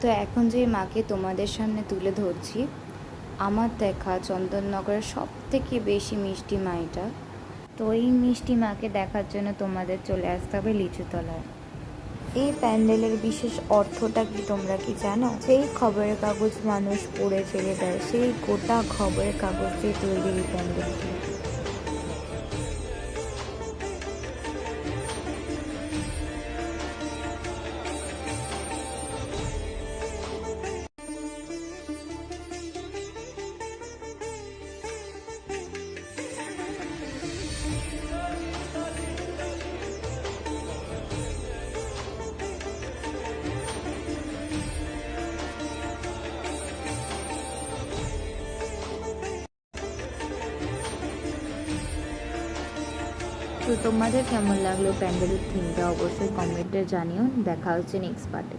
তো এখন যে মাকে তোমাদের সামনে তুলে ধরছি, আমার দেখা চন্দননগরের সব থেকে বেশি মিষ্টি মা এটা। তো এই মিষ্টি মাকে দেখার জন্য তোমাদের চলে আসতে হবে লিচুতলায়। এই প্যান্ডেলের বিশেষ অর্থটা কি তোমরা কি জানো? সেই খবরের কাগজ মানুষ পড়ে ফেলে দেয়, সেই গোটা খবরের কাগজ দিয়ে তৈরি এই প্যান্ডেলটি। তো তোমাদের কেমন লাগলো প্যান্ডেলের থিমটা অবশ্যই কমেন্টে জানিও। দেখা হচ্ছে নেক্সট পার্টে।